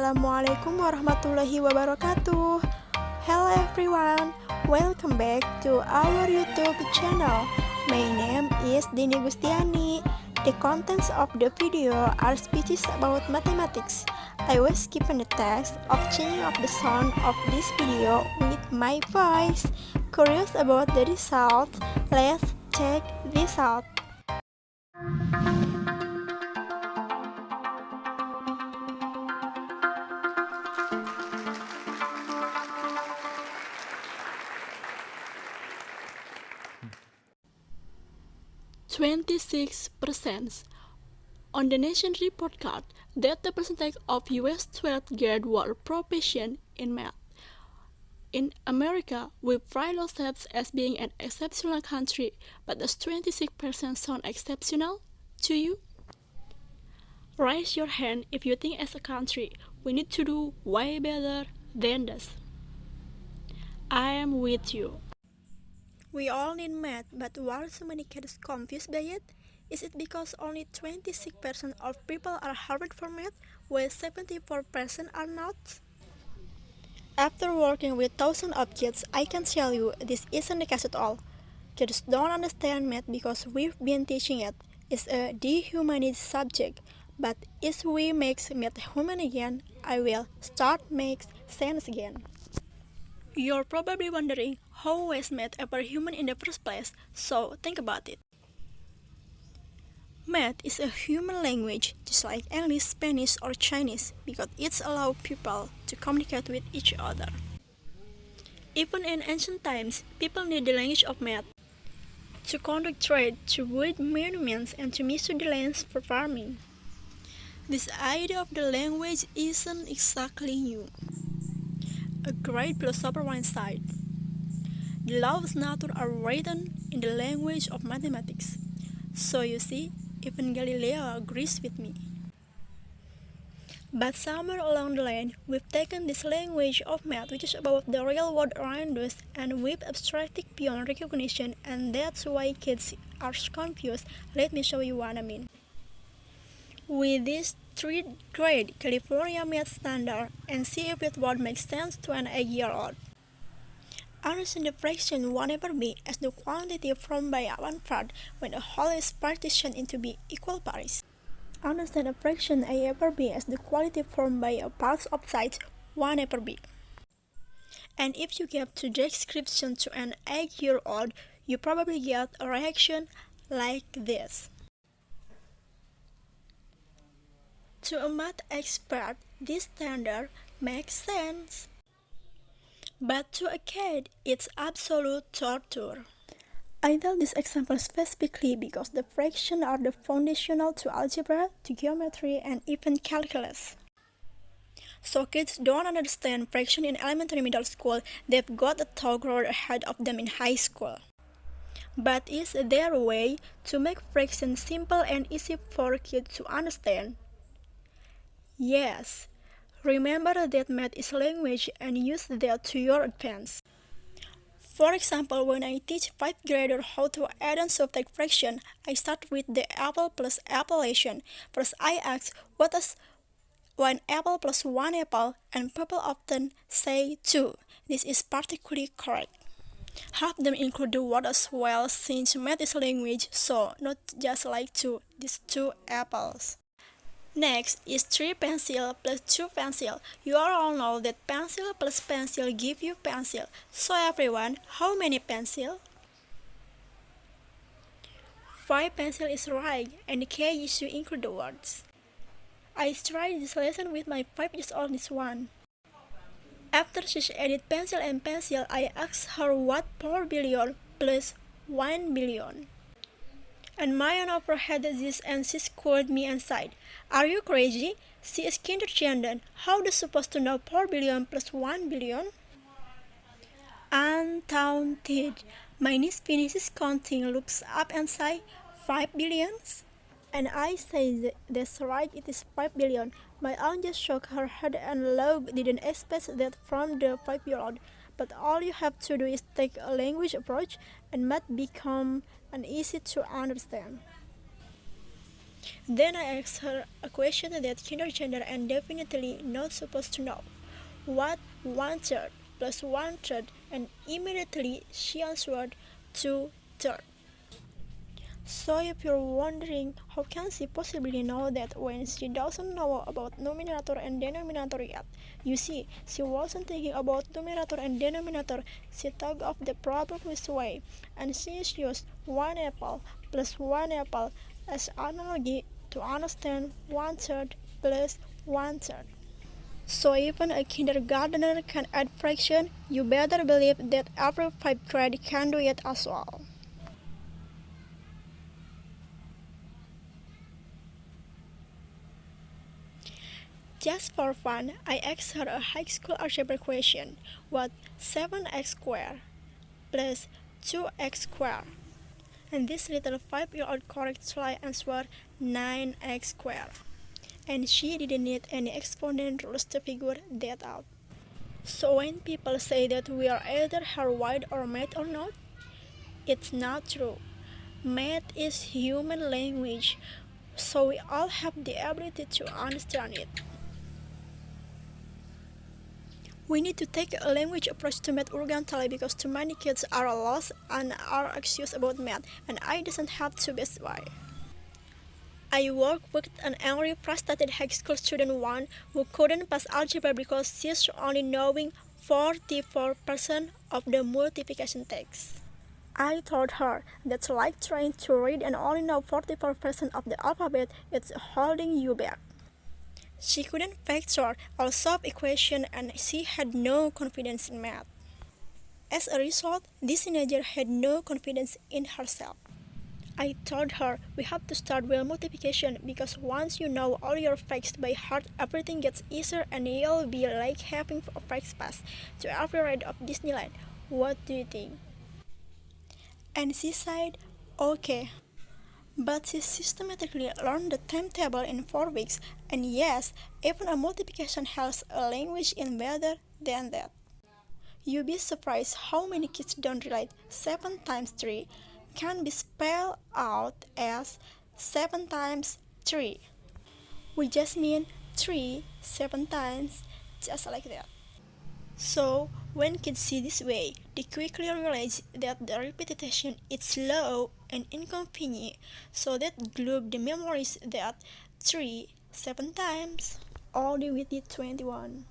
Assalamualaikum warahmatullahi wabarakatuh. Hello everyone, welcome back to our YouTube channel. My name is Dini Gustiani. The contents of the video are speeches about mathematics. I was given the task of changing up the sound of this video with my voice. Curious about the result? Let's check this out. %26. On the nation report card that the percentage of US 12th grade were proficient in math. In America, we pride ourselves as being an exceptional country, but does 26% sound exceptional to you? Raise your hand if you think as a country we need to do way better than this. I am with you. We all need math, but why are so many kids confused by it? Is it because only 26% of people are hungry for math, while 74% are not? After working with thousands of kids, I can tell you this isn't the case at all. Kids don't understand math because we've been teaching it. It's a dehumanized subject, but if we make math human again, I will start make sense again. You're probably wondering how was math ever human in the first place, so think about it. Math is a human language, just like English, Spanish, or Chinese, because it allows people to communicate with each other. Even in ancient times, people need the language of math to conduct trade, to build monuments, and to measure the lands for farming. This idea of the language isn't exactly new. A great philosopher once said, "The laws of nature are written in the language of mathematics." So you see, even Galileo agrees with me. But somewhere along the line, we've taken this language of math, which is about the real world around us, and we've abstracted beyond recognition, and that's why kids are confused. Let me show you what I mean. With this 3rd grade California math standard, and see if it would make sense to an 8-year-old. Understand the fraction 1/b as the quantity formed by a 1/3 when the whole is partitioned into b equal parts. Understand a fraction a/b as the quantity formed by a parts of size 1/b. And if you give the description to an 8-year-old, you probably get a reaction like this. To a math expert, this standard makes sense. But to a kid, it's absolute torture. I tell this example specifically because the fractions are the foundational to algebra, to geometry, and even calculus. So kids don't understand fraction in elementary middle school, they've got a tall road ahead of them in high school. But is there a way to make fractions simple and easy for kids to understand? Yes. Remember that math is language and use that to your advantage. For example, when I teach 5th graders how to add and subtract fraction, I start with the apple plus appellation. First, I ask, what is 1 apple plus 1 apple? And people often say 2. This is particularly correct. Have them include the word as well, since math is language, so not just like 2, these 2 apples. Next is 3 pencil plus 2 pencil. You all know that pencil plus pencil give you pencil. So everyone, how many pencil? 5 pencil is right, and the key is to include the words. I tried this lesson with my 5-year-old this one. After she added pencil and pencil, I asked her what 4 billion plus 1 billion. And my aunt overheard this and she scolded me and said, "Are you crazy? She is kindergarten. How is she supposed to know 4 billion plus 1 billion? Undaunted, my niece finishes counting, looks up and says, 5 billions? And I say, that's right, it is 5 billion. My aunt just shook her head and laughed, didn't expect that from the 5-year-old. But all you have to do is take a language approach and math become easy to understand. Then I asked her a question that kindergartner and definitely not supposed to know. What 1/3 plus 1/3? And immediately she answered 2/3. So if you're wondering how can she possibly know that when she doesn't know about numerator and denominator yet, you see, she wasn't thinking about numerator and denominator, she thought of the problem this way, and she used 1 apple plus 1 apple as analogy to understand 1/3 plus 1/3. So even a kindergartner can add fraction, you better believe that every 5th grade can do it as well. Just for fun, I asked her a high school algebra question. What 7x squared plus 2x squared? And this little 5-year-old correctly answered 9x squared. And she didn't need any exponent rules to figure that out. So when people say that we are either hardwired or math or not, it's not true. Math is human language, so we all have the ability to understand it. We need to take a language approach to math urgently because too many kids are lost and are anxious about math, and I doesn't have to be why. I work with an angry, frustrated high school student one who couldn't pass algebra because she's only knowing 44% of the multiplication text. I told her that's like trying to read and only know 44% of the alphabet. It's holding you back. She couldn't factor or solve equations and she had no confidence in math. As a result, this teenager had no confidence in herself. I told her we have to start with multiplication because once you know all your facts by heart, everything gets easier and you'll be like having a facts pass to every ride of Disneyland. What do you think? And she said, okay. But she systematically learned the timetable in 4 weeks, and yes, even a multiplication has a language in better than that. You'd be surprised how many kids don't realize 7 times 3 can be spelled out as 7 times 3. We just mean 3 7 times, just like that. So, when kids see this way, they quickly realize that the repetition is slow and inconvenient, so they glue the memories that 3 7 times all the way to 21.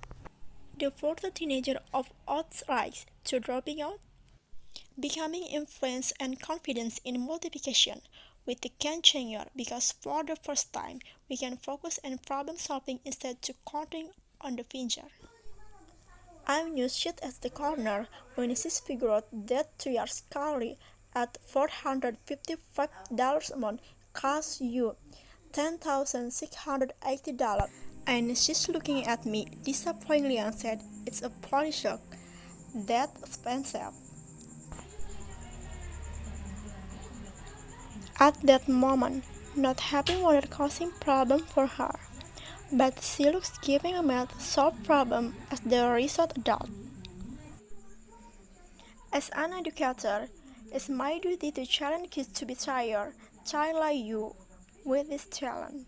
The further teenager of odds rise to dropping out, becoming influence and confidence in multiplication with the can changer because for the first time we can focus on problem solving instead to counting on the finger. I'm new shit at the corner when she figured out that 2 years salary at $455 a month costs you $10,680, and she's looking at me disappointingly and said, "It's a pretty shock. That's expensive." At that moment, not having was causing problem for her, but she looks giving a math solved problem as the result adult. As an educator, it's my duty to challenge kids to be tired, child like you, with this challenge.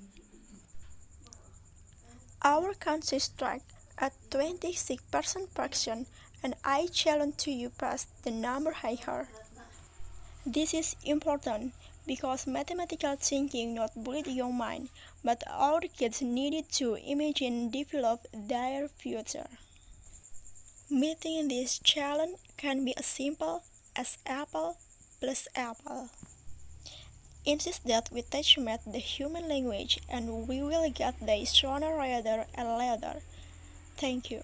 Our country strike at 26% fraction, and I challenge to you pass the number higher. This is important because mathematical thinking not bullied your mind, but our kids needed to imagine and develop their future. Meeting this challenge can be as simple as apple plus apple. Insist that we teach math the human language and we will get the sooner rather and later. Thank you.